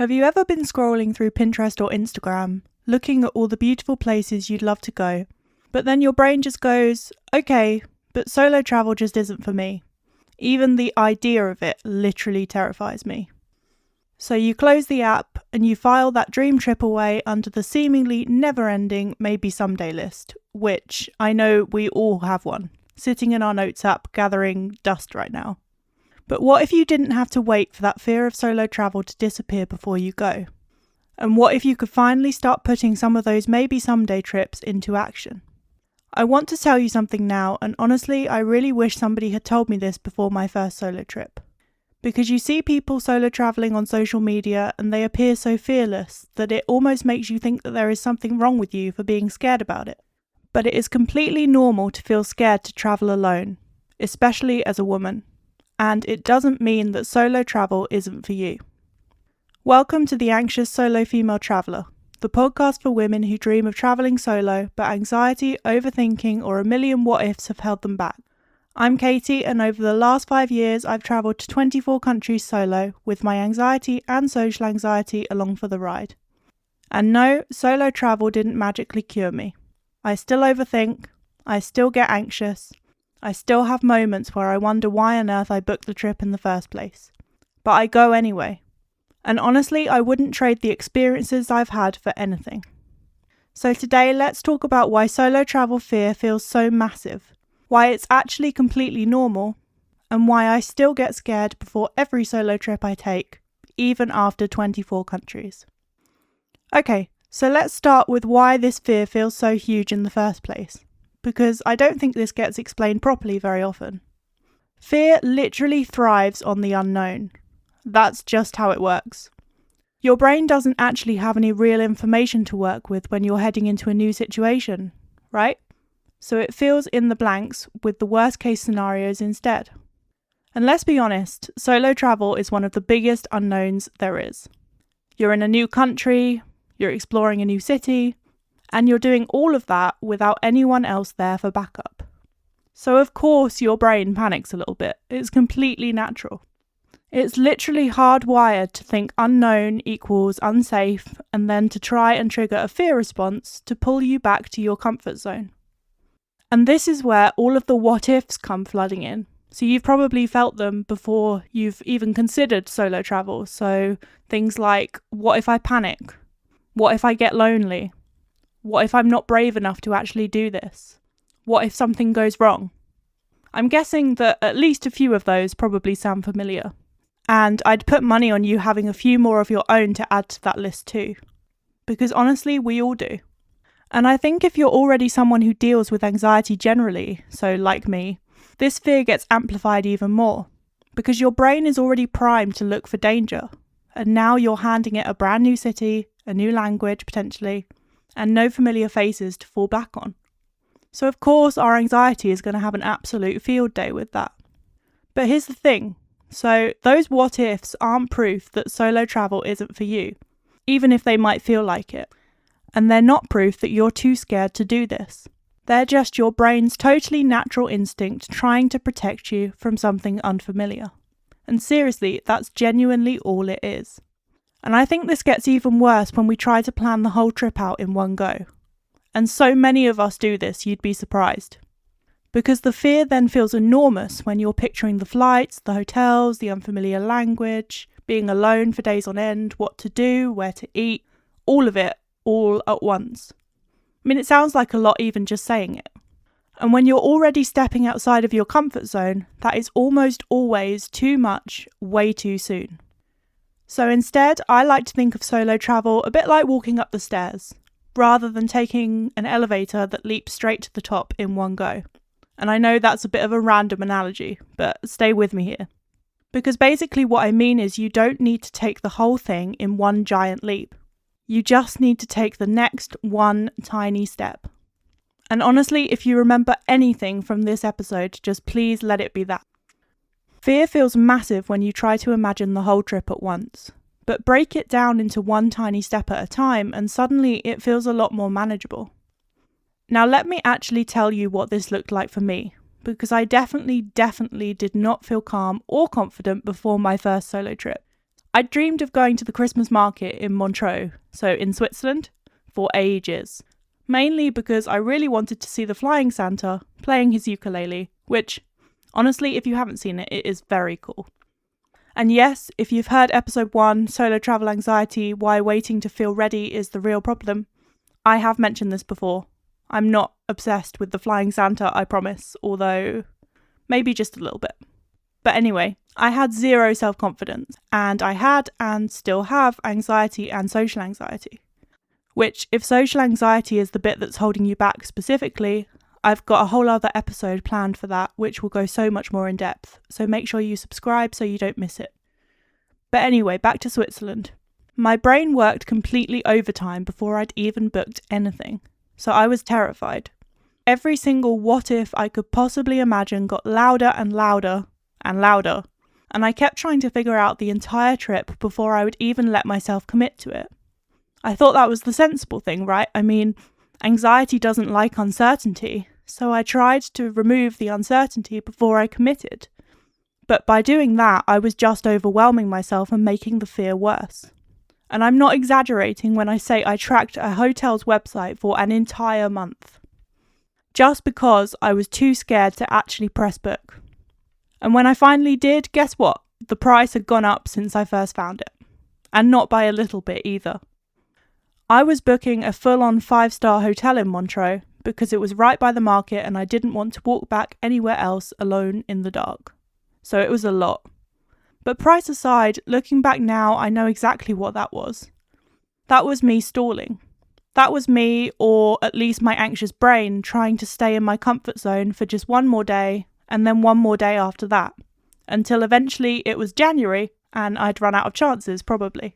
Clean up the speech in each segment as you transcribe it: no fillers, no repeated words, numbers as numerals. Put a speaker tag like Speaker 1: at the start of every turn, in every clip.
Speaker 1: Have you ever been scrolling through Pinterest or Instagram, looking at all the beautiful places you'd love to go, but then your brain just goes, okay, but solo travel just isn't for me. Even the idea of it literally terrifies me. So you close the app and you file that dream trip away under the seemingly never-ending maybe someday list, which I know we all have one, sitting in our notes app gathering dust right now. But what if you didn't have to wait for that fear of solo travel to disappear before you go? And what if you could finally start putting some of those maybe someday trips into action? I want to tell you something now, and honestly, I really wish somebody had told me this before my first solo trip. Because you see people solo travelling on social media and they appear so fearless that it almost makes you think that there is something wrong with you for being scared about it. But it is completely normal to feel scared to travel alone, especially as a woman. And it doesn't mean that solo travel isn't for you. Welcome to the Anxious Solo Female Traveller, the podcast for women who dream of travelling solo, but anxiety, overthinking, or a million what-ifs have held them back. I'm Katie, and over the last 5 years, I've travelled to 24 countries solo, with my anxiety and social anxiety along for the ride. And no, solo travel didn't magically cure me. I still overthink, I still get anxious, I still have moments where I wonder why on earth I booked the trip in the first place. But I go anyway. And honestly, I wouldn't trade the experiences I've had for anything. So today, let's talk about why solo travel fear feels so massive, why it's actually completely normal, and why I still get scared before every solo trip I take, even after 24 countries. Okay, so let's start with why this fear feels so huge in the first place, because I don't think this gets explained properly very often. Fear literally thrives on the unknown. That's just how it works. Your brain doesn't actually have any real information to work with when you're heading into a new situation, right? So it fills in the blanks with the worst case scenarios instead. And let's be honest, solo travel is one of the biggest unknowns there is. You're in a new country, you're exploring a new city, and you're doing all of that without anyone else there for backup. So of course your brain panics a little bit. It's completely natural. It's literally hardwired to think unknown equals unsafe, and then to try and trigger a fear response to pull you back to your comfort zone. And this is where all of the what-ifs come flooding in. So you've probably felt them before you've even considered solo travel. So things like, what if I panic? What if I get lonely? What if I'm not brave enough to actually do this? What if something goes wrong? I'm guessing that at least a few of those probably sound familiar. And I'd put money on you having a few more of your own to add to that list too. Because honestly, we all do. And I think if you're already someone who deals with anxiety generally, so like me, this fear gets amplified even more. Because your brain is already primed to look for danger. And now you're handing it a brand new city, a new language potentially, and no familiar faces to fall back on. So of course our anxiety is going to have an absolute field day with that. But here's the thing. So those what ifs aren't proof that solo travel isn't for you, even if they might feel like it. And they're not proof that you're too scared to do this. They're just your brain's totally natural instinct trying to protect you from something unfamiliar. And seriously, that's genuinely all it is. And I think this gets even worse when we try to plan the whole trip out in one go. And so many of us do this, you'd be surprised. Because the fear then feels enormous when you're picturing the flights, the hotels, the unfamiliar language, being alone for days on end, what to do, where to eat, all of it, all at once. I mean, it sounds like a lot even just saying it. And when you're already stepping outside of your comfort zone, that is almost always too much, way too soon. So instead, I like to think of solo travel a bit like walking up the stairs, rather than taking an elevator that leaps straight to the top in one go. And I know that's a bit of a random analogy, but stay with me here. Because basically what I mean is you don't need to take the whole thing in one giant leap. You just need to take the next one tiny step. And honestly, if you remember anything from this episode, just please let it be that. Fear feels massive when you try to imagine the whole trip at once. But break it down into one tiny step at a time and suddenly it feels a lot more manageable. Now let me actually tell you what this looked like for me, because I definitely did not feel calm or confident before my first solo trip. I'd dreamed of going to the Christmas market in Montreux, so in Switzerland, for ages. Mainly because I really wanted to see the flying Santa playing his ukulele, which, honestly, if you haven't seen it, it is very cool. And yes, if you've heard episode 1, Solo Travel Anxiety, Why Waiting to Feel Ready is the Real Problem, I have mentioned this before. I'm not obsessed with the flying Santa, I promise, although maybe just a little bit. But anyway, I had zero self-confidence, and I had and still have anxiety and social anxiety. Which, if social anxiety is the bit that's holding you back specifically, I've got a whole other episode planned for that, which will go so much more in depth, so make sure you subscribe so you don't miss it. But anyway, back to Switzerland. My brain worked completely overtime before I'd even booked anything, so I was terrified. Every single what if I could possibly imagine got louder and louder and louder, and I kept trying to figure out the entire trip before I would even let myself commit to it. I thought that was the sensible thing, right? I mean, anxiety doesn't like uncertainty, so I tried to remove the uncertainty before I committed. But by doing that, I was just overwhelming myself and making the fear worse. And I'm not exaggerating when I say I tracked a hotel's website for an entire month. Just because I was too scared to actually press book. And when I finally did, guess what? The price had gone up since I first found it. And not by a little bit either. I was booking a full-on 5-star hotel in Montreux because it was right by the market and I didn't want to walk back anywhere else alone in the dark. So it was a lot. But price aside, looking back now, I know exactly what that was. That was me stalling. That was me, or at least my anxious brain, trying to stay in my comfort zone for just one more day, and then one more day after that, until eventually it was January and I'd run out of chances, probably.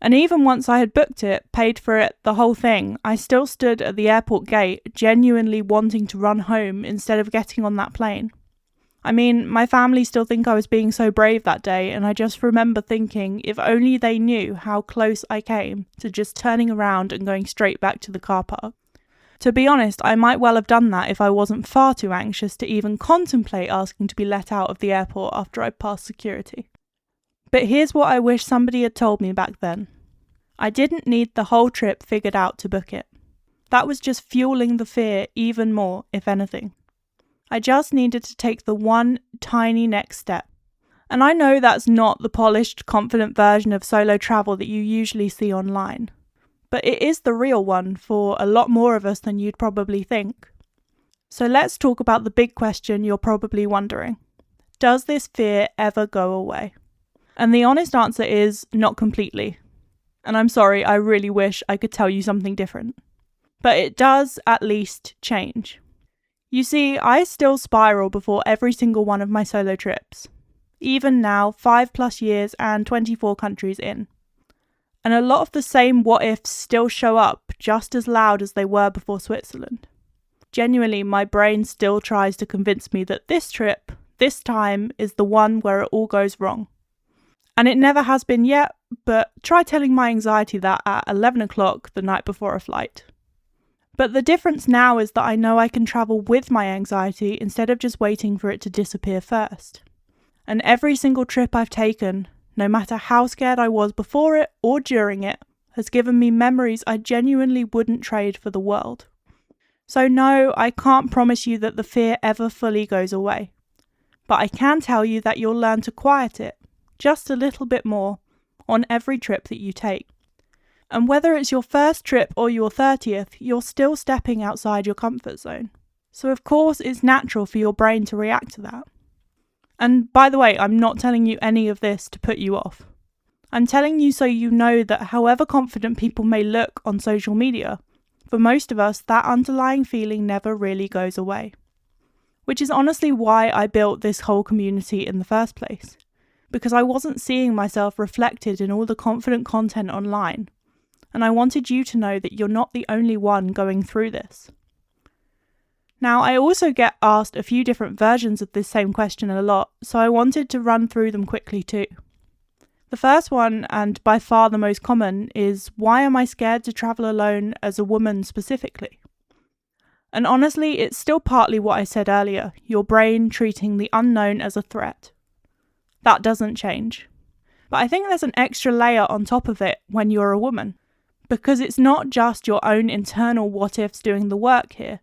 Speaker 1: And even once I had booked it, paid for it, the whole thing, I still stood at the airport gate, genuinely wanting to run home instead of getting on that plane. I mean, my family still think I was being so brave that day, and I just remember thinking if only they knew how close I came to just turning around and going straight back to the car park. To be honest, I might well have done that if I wasn't far too anxious to even contemplate asking to be let out of the airport after I'd passed security. But here's what I wish somebody had told me back then. I didn't need the whole trip figured out to book it. That was just fueling the fear even more, if anything. I just needed to take the one tiny next step. And I know that's not the polished, confident version of solo travel that you usually see online. But it is the real one for a lot more of us than you'd probably think. So let's talk about the big question you're probably wondering. Does this fear ever go away? And the honest answer is not completely. And I'm sorry, I really wish I could tell you something different. But it does at least change. You see, I still spiral before every single one of my solo trips. Even now, 5+ years and 24 countries in. And a lot of the same what-ifs still show up just as loud as they were before Switzerland. Genuinely, my brain still tries to convince me that this trip, this time, is the one where it all goes wrong. And it never has been yet, but try telling my anxiety that at 11 o'clock the night before a flight. But the difference now is that I know I can travel with my anxiety instead of just waiting for it to disappear first. And every single trip I've taken, no matter how scared I was before it or during it, has given me memories I genuinely wouldn't trade for the world. So no, I can't promise you that the fear ever fully goes away. But I can tell you that you'll learn to quiet it, just a little bit more, on every trip that you take. And whether it's your first trip or your 30th, you're still stepping outside your comfort zone. So of course it's natural for your brain to react to that. And by the way, I'm not telling you any of this to put you off. I'm telling you so you know that however confident people may look on social media, for most of us, that underlying feeling never really goes away. Which is honestly why I built this whole community in the first place. Because I wasn't seeing myself reflected in all the confident content online. And I wanted you to know that you're not the only one going through this. Now, I also get asked a few different versions of this same question a lot, so I wanted to run through them quickly too. The first one, and by far the most common, is why am I scared to travel alone as a woman specifically? And honestly, it's still partly what I said earlier, your brain treating the unknown as a threat. That doesn't change. But I think there's an extra layer on top of it when you're a woman, because it's not just your own internal what-ifs doing the work here.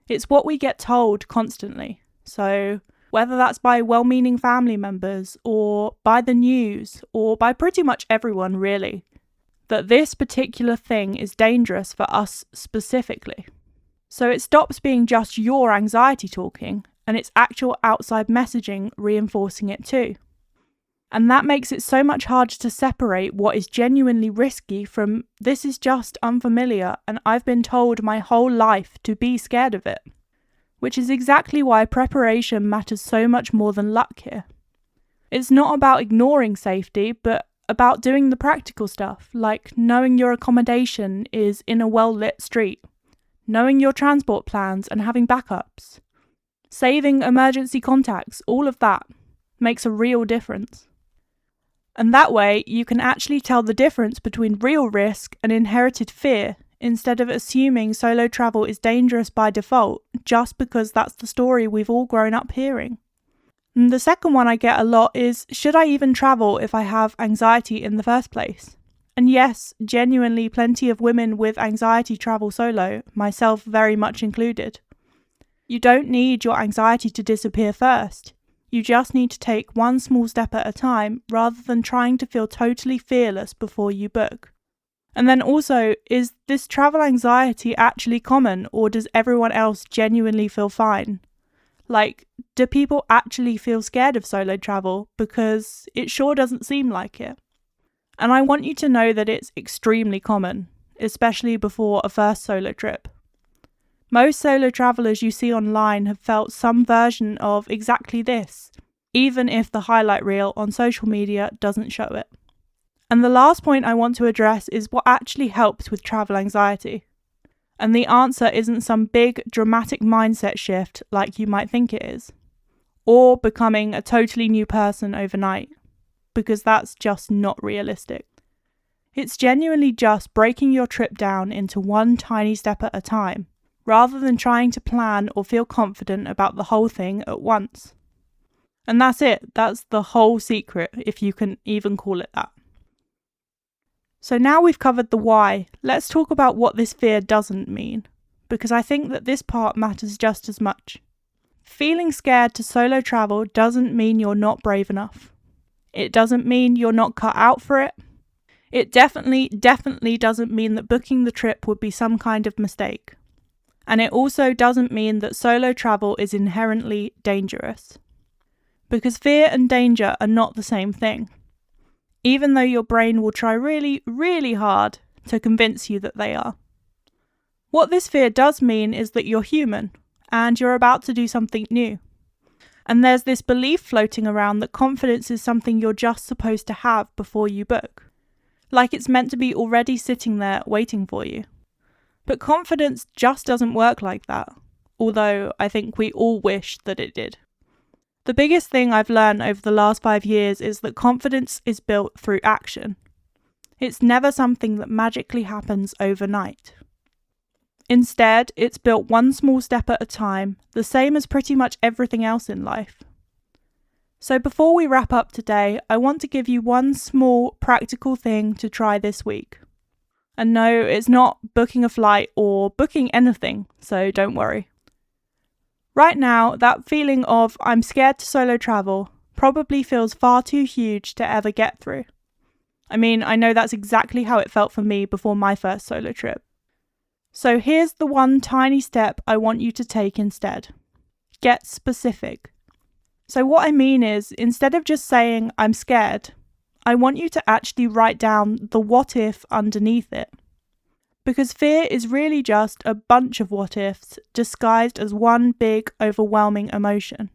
Speaker 1: It's what we get told constantly. So whether that's by well-meaning family members or by the news or by pretty much everyone really, that this particular thing is dangerous for us specifically. So it stops being just your anxiety talking and it's actual outside messaging reinforcing it too. And that makes it so much harder to separate what is genuinely risky from this is just unfamiliar and I've been told my whole life to be scared of it. Which is exactly why preparation matters so much more than luck here. It's not about ignoring safety, but about doing the practical stuff, like knowing your accommodation is in a well-lit street, knowing your transport plans and having backups, saving emergency contacts, all of that makes a real difference. And that way, you can actually tell the difference between real risk and inherited fear, instead of assuming solo travel is dangerous by default, just because that's the story we've all grown up hearing. And the second one I get a lot is, should I even travel if I have anxiety in the first place? And yes, genuinely plenty of women with anxiety travel solo, myself very much included. You don't need your anxiety to disappear first. You just need to take one small step at a time rather than trying to feel totally fearless before you book. And then also, is this travel anxiety actually common, or does everyone else genuinely feel fine? Like, do people actually feel scared of solo travel? Because it sure doesn't seem like it. And I want you to know that it's extremely common, especially before a first solo trip. Most solo travellers you see online have felt some version of exactly this, even if the highlight reel on social media doesn't show it. And the last point I want to address is what actually helps with travel anxiety. And the answer isn't some big, dramatic mindset shift like you might think it is, or becoming a totally new person overnight, because that's just not realistic. It's genuinely just breaking your trip down into one tiny step at a time, rather than trying to plan or feel confident about the whole thing at once. And that's it. That's the whole secret, if you can even call it that. So now we've covered the why, let's talk about what this fear doesn't mean, because I think that this part matters just as much. Feeling scared to solo travel doesn't mean you're not brave enough. It doesn't mean you're not cut out for it. It definitely doesn't mean that booking the trip would be some kind of mistake. And it also doesn't mean that solo travel is inherently dangerous. Because fear and danger are not the same thing, even though your brain will try really, really hard to convince you that they are. What this fear does mean is that you're human, and you're about to do something new. And there's this belief floating around that confidence is something you're just supposed to have before you book. Like it's meant to be already sitting there waiting for you. But confidence just doesn't work like that, although I think we all wish that it did. The biggest thing I've learned over the last 5 years is that confidence is built through action. It's never something that magically happens overnight. Instead, it's built one small step at a time, the same as pretty much everything else in life. So before we wrap up today, I want to give you one small practical thing to try this week. And no, it's not booking a flight or booking anything, so don't worry. Right now, that feeling of I'm scared to solo travel probably feels far too huge to ever get through. I mean, I know that's exactly how it felt for me before my first solo trip. So here's the one tiny step I want you to take instead. Get specific. So what I mean is, instead of just saying I'm scared, I want you to actually write down the what if underneath it. Because fear is really just a bunch of what ifs disguised as one big, overwhelming emotion.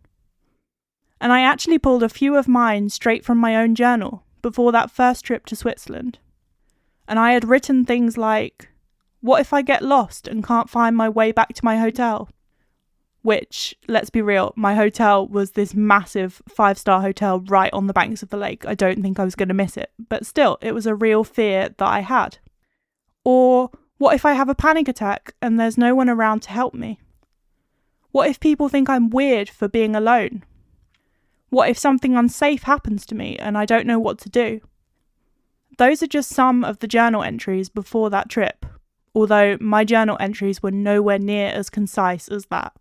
Speaker 1: And I actually pulled a few of mine straight from my own journal before that first trip to Switzerland. And I had written things like, what if I get lost and can't find my way back to my hotel? Which, let's be real, my hotel was this massive 5-star hotel right on the banks of the lake. I don't think I was going to miss it. But still, it was a real fear that I had. Or, what if I have a panic attack and there's no one around to help me? What if people think I'm weird for being alone? What if something unsafe happens to me and I don't know what to do? Those are just some of the journal entries before that trip, although my journal entries were nowhere near as concise as that.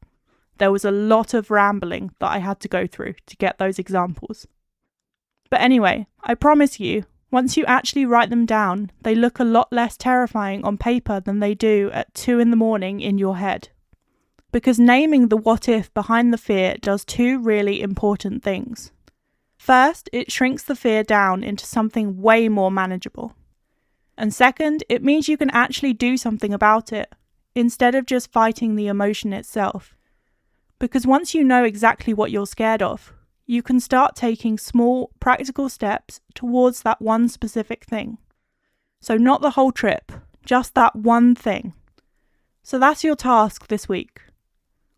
Speaker 1: There was a lot of rambling that I had to go through to get those examples. But anyway, I promise you, once you actually write them down, they look a lot less terrifying on paper than they do at 2 a.m. in your head. Because naming the what if behind the fear does two really important things. First, it shrinks the fear down into something way more manageable. And second, it means you can actually do something about it, instead of just fighting the emotion itself. Because once you know exactly what you're scared of, you can start taking small, practical steps towards that one specific thing. So not the whole trip, just that one thing. So that's your task this week.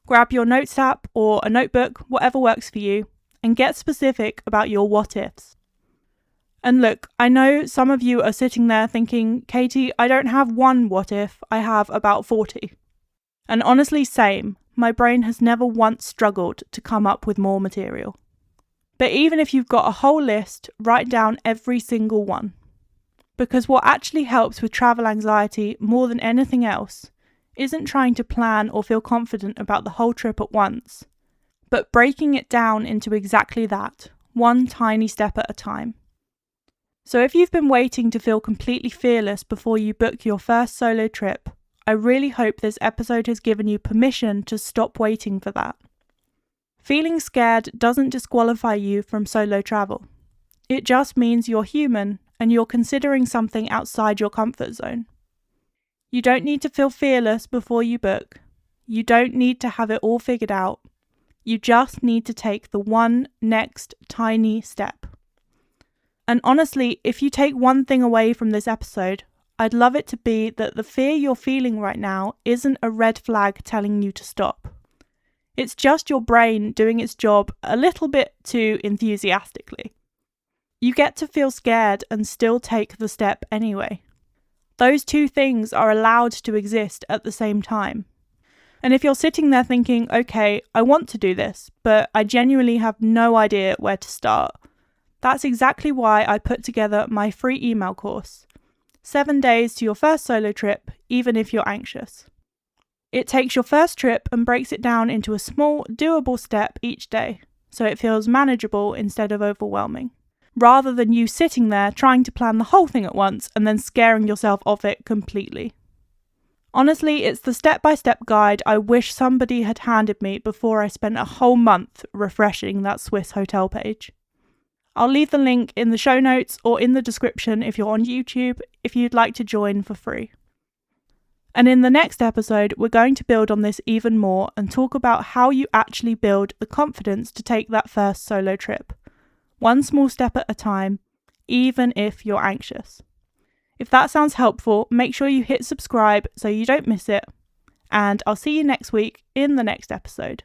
Speaker 1: Grab your notes app or a notebook, whatever works for you, and get specific about your what ifs. And look, I know some of you are sitting there thinking, Katie, I don't have one what if, I have about 40. And honestly, same. My brain has never once struggled to come up with more material. But even if you've got a whole list, write down every single one. Because what actually helps with travel anxiety more than anything else isn't trying to plan or feel confident about the whole trip at once, but breaking it down into exactly that, one tiny step at a time. So if you've been waiting to feel completely fearless before you book your first solo trip, I really hope this episode has given you permission to stop waiting for that. Feeling scared doesn't disqualify you from solo travel. It just means you're human and you're considering something outside your comfort zone. You don't need to feel fearless before you book. You don't need to have it all figured out. You just need to take the one next tiny step. And honestly, if you take one thing away from this episode, I'd love it to be that the fear you're feeling right now isn't a red flag telling you to stop. It's just your brain doing its job a little bit too enthusiastically. You get to feel scared and still take the step anyway. Those two things are allowed to exist at the same time. And if you're sitting there thinking, okay, I want to do this, but I genuinely have no idea where to start, that's exactly why I put together my free email course, 7 days to your first solo trip, even if you're anxious. It takes your first trip and breaks it down into a small, doable step each day, so it feels manageable instead of overwhelming, rather than you sitting there trying to plan the whole thing at once and then scaring yourself off it completely. Honestly, it's the step-by-step guide I wish somebody had handed me before I spent a whole month refreshing that Swiss hotel page. I'll leave the link in the show notes or in the description if you're on YouTube if you'd like to join for free. And in the next episode, we're going to build on this even more and talk about how you actually build the confidence to take that first solo trip. One small step at a time, even if you're anxious. If that sounds helpful, make sure you hit subscribe so you don't miss it. And I'll see you next week in the next episode.